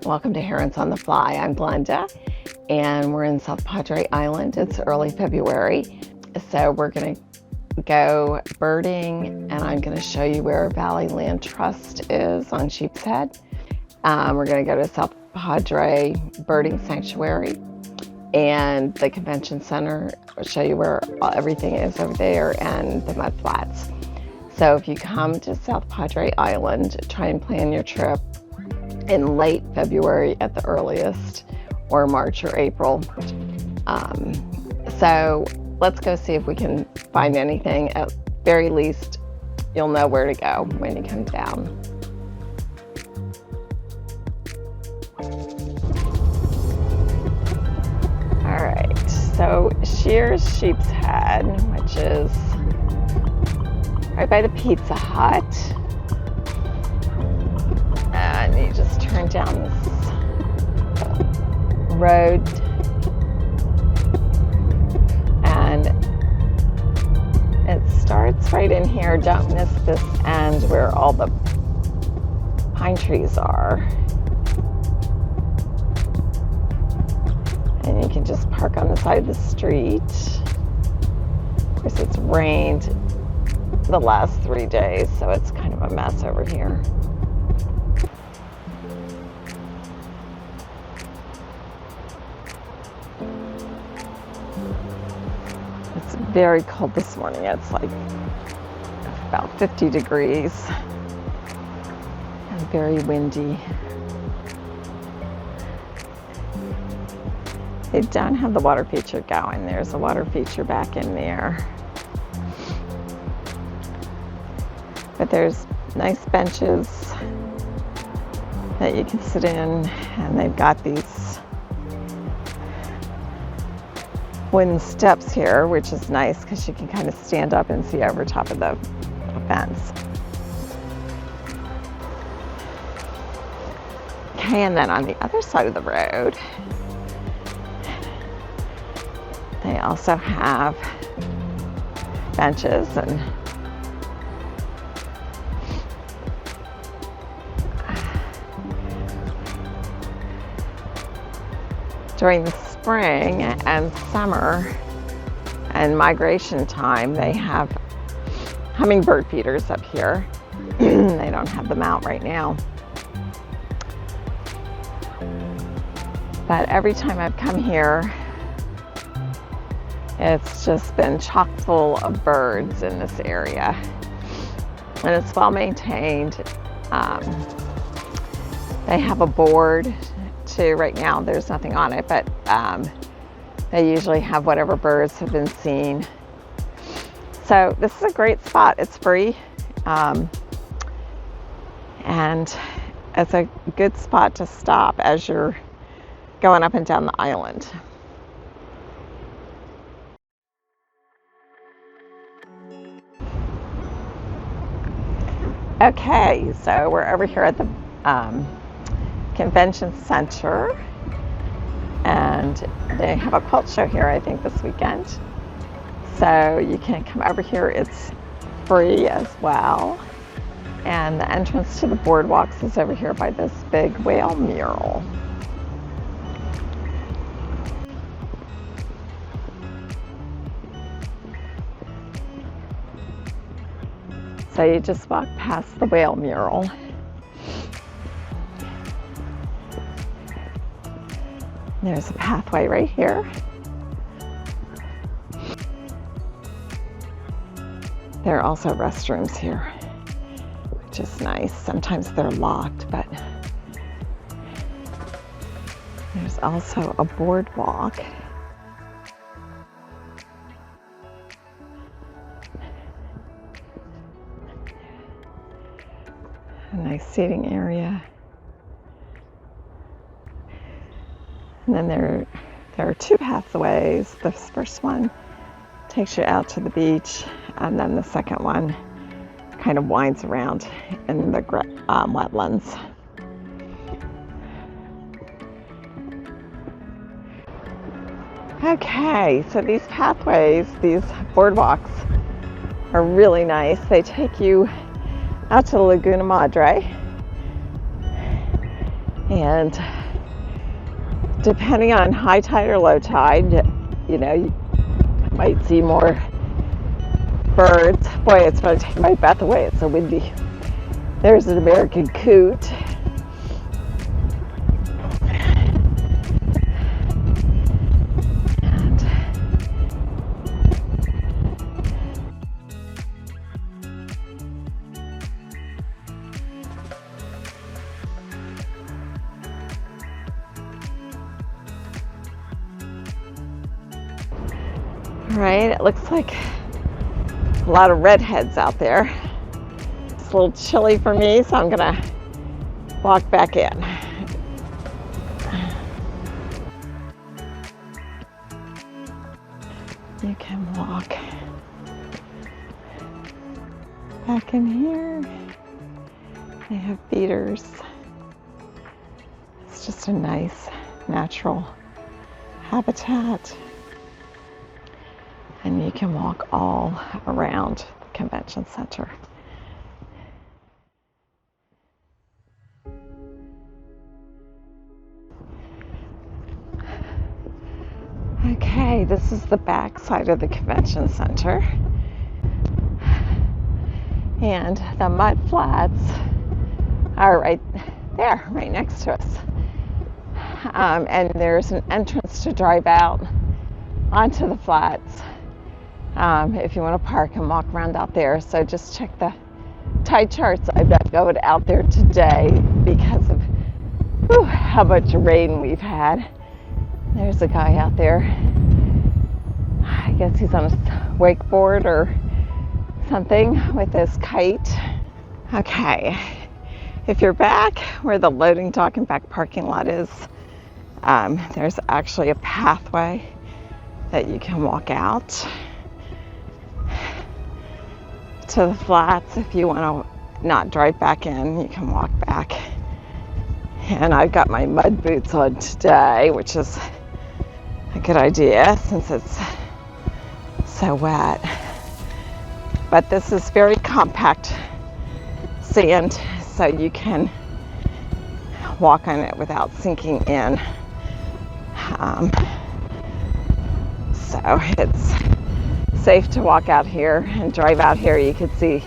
Welcome to Herons on the Fly. I'm Glenda, and we're in South Padre Island. It's early February, so we're going to go birding, and I'm going to show you where Valley Land Trust is on Sheep's Head. We're going to go to South Padre Birding Sanctuary and the Convention Center. I'll show you where everything is over there, and the Mudflats. So if you come to South Padre Island, try and plan your trip in late February at the earliest, or March or April. So let's go see if we can find anything. At very least, you'll know where to go when you come down. All right, so here's Sheep's Head, which is right by the Pizza Hut. And you just turn down this road, and it starts right in here. Don't miss this end where all the pine trees are. And you can just park on the side of the street. Of course, it's rained the last 3 days, so it's kind of a mess over here. It's very cold this morning. It's like about 50 degrees and very windy. They don't have the water feature going. There's a water feature back in there. But there's nice benches that you can sit in, and they've got these wooden steps here, which is nice because you can kind of stand up and see over top of the fence. Okay, and then on the other side of the road, they also have benches, and during the spring and summer and migration time, they have hummingbird feeders up here. They don't have them out right now. But every time I've come here, it's just been chock full of birds in this area. And it's well maintained. They have a board too. Right now there's nothing on it, but they usually have whatever birds have been seen. So this is a great spot. It's free, and it's a good spot to stop as you're going up and down the island. Okay, so we're over here at the Convention Center, and they have a quilt show here, I think, this weekend. So you can come over here. It's free as well. And the entrance to the boardwalks is over here by this big whale mural. So you just walk past the whale mural. There's a pathway right here. There are also restrooms here, which is nice. Sometimes they're locked, but there's also a boardwalk. A nice seating area. And then there are two pathways. The first one takes you out to the beach, and then the second one kind of winds around in the wetlands. Okay, so these pathways, these boardwalks, are really nice. They take you out to Laguna Madre, And depending on high tide or low tide, you know, you might see more birds. Boy, it's going to take my breath away. It's so windy. There's an American coot. Right, it looks like a lot of redheads out there. It's a little chilly for me, so I'm gonna walk back in. You can walk back in here. They have feeders. It's just a nice natural habitat. And you can walk all around the convention center. Okay, this is the back side of the convention center. And the Mudflats are right there, right next to us. And there's an entrance to drive out onto the flats if you want to park and walk around out there. So just check the tide charts. I'm not going out there today because of how much rain we've had. There's a guy out there. I guess he's on a wakeboard or something with his kite. Okay, if you're back where the loading dock and back parking lot is, there's actually a pathway that you can walk out to the flats. If you want to not drive back in, you can walk back. And I've got my mud boots on today, which is a good idea since it's so wet. But this is very compact sand, so you can walk on it without sinking in. So it's safe to walk out here and drive out here. You can see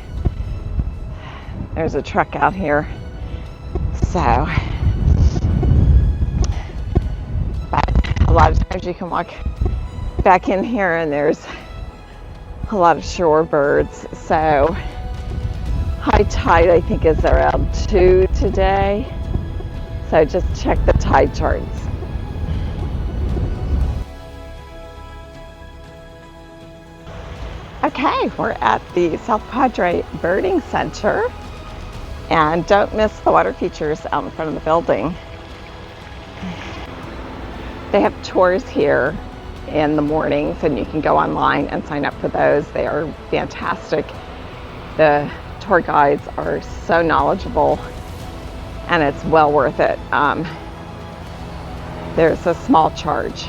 there's a truck out here. So, but a lot of times you can walk back in here and there's a lot of shorebirds. So high tide I think is around 2 today. So just check the tide charts. Okay, we're at the South Padre Birding Center, and don't miss the water features out in front of the building. They have tours here in the mornings, and you can go online and sign up for those. They are fantastic. The tour guides are so knowledgeable, and it's well worth it. There's a small charge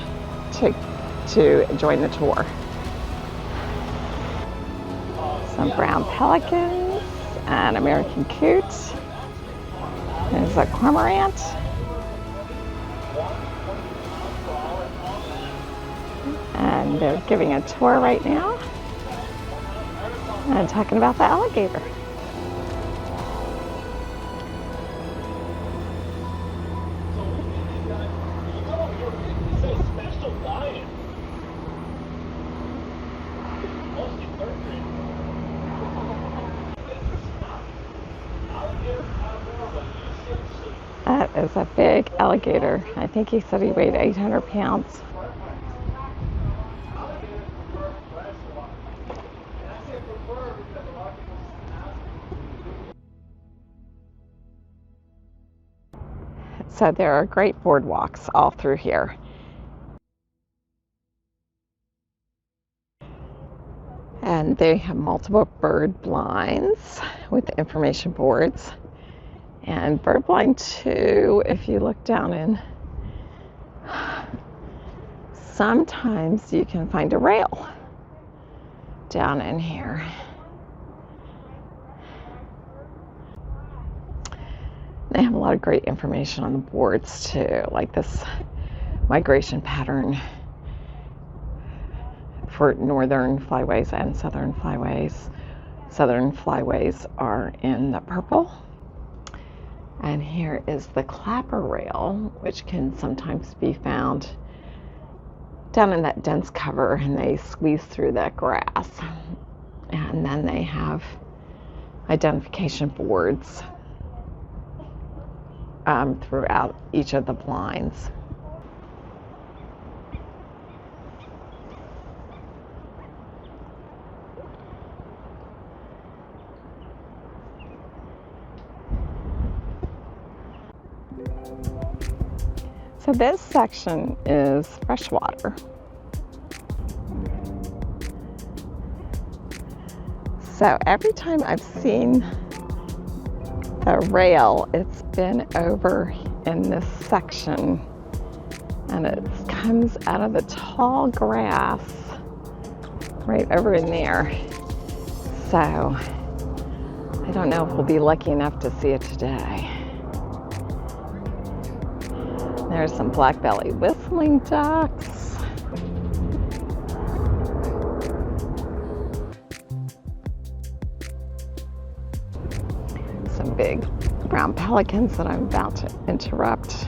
to join the tour. Some brown pelicans, an American coot. There's a cormorant. And they're giving a tour right now and talking about the alligator. That is a big alligator. I think he said he weighed 800 pounds. So there are great boardwalks all through here. And they have multiple bird blinds with information boards. And bird blind 2, if you look down in, sometimes you can find a rail down in here. They have a lot of great information on the boards too, like this migration pattern for northern flyways and southern flyways. Southern flyways are in the purple. And here is the clapper rail, which can sometimes be found down in that dense cover, and they squeeze through that grass. And then they have identification boards throughout each of the blinds. So this section is freshwater. So every time I've seen the rail, it's been over in this section, and it comes out of the tall grass right over in there. So I don't know if we'll be lucky enough to see it today. There's some black-bellied whistling ducks. Some big brown pelicans that I'm about to interrupt.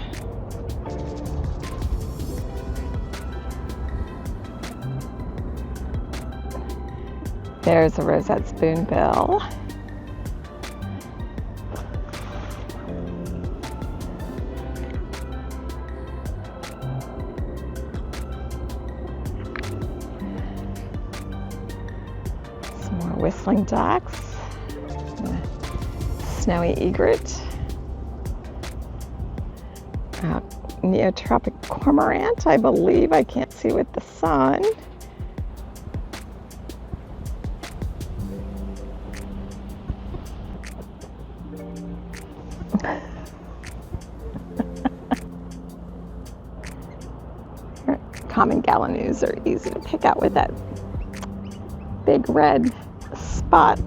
There's a roseate spoonbill. Some more whistling ducks. Snowy egret. Neotropic cormorant, I believe. I can't see with the sun. Common gallinaws are easy to pick out with that big red spot.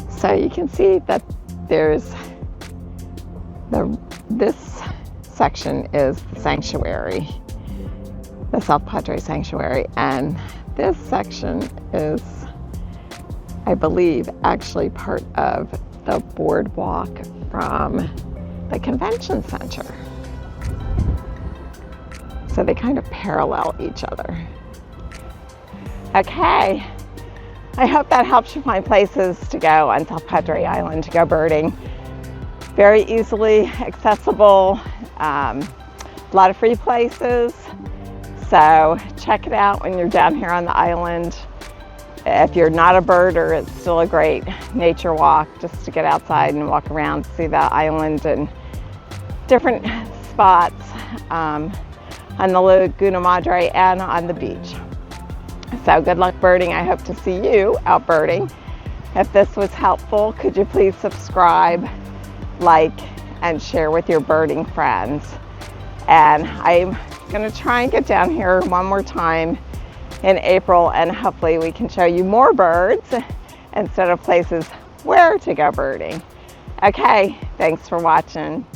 So you can see that there's this section is the sanctuary, the South Padre Sanctuary, and this section is, I believe, actually part of the boardwalk from the convention center. So they kind of parallel each other. Okay. I hope that helps you find places to go on South Padre Island to go birding. Very easily accessible, a lot of free places. So check it out when you're down here on the island. If you're not a birder, it's still a great nature walk just to get outside and walk around, see the island and different spots on the Laguna Madre and on the beach. So good luck birding. I hope to see you out birding. If this was helpful, could you please subscribe, like, and share with your birding friends. And I'm going to try and get down here one more time in April, and hopefully we can show you more birds instead of places where to go birding. Okay, thanks for watching.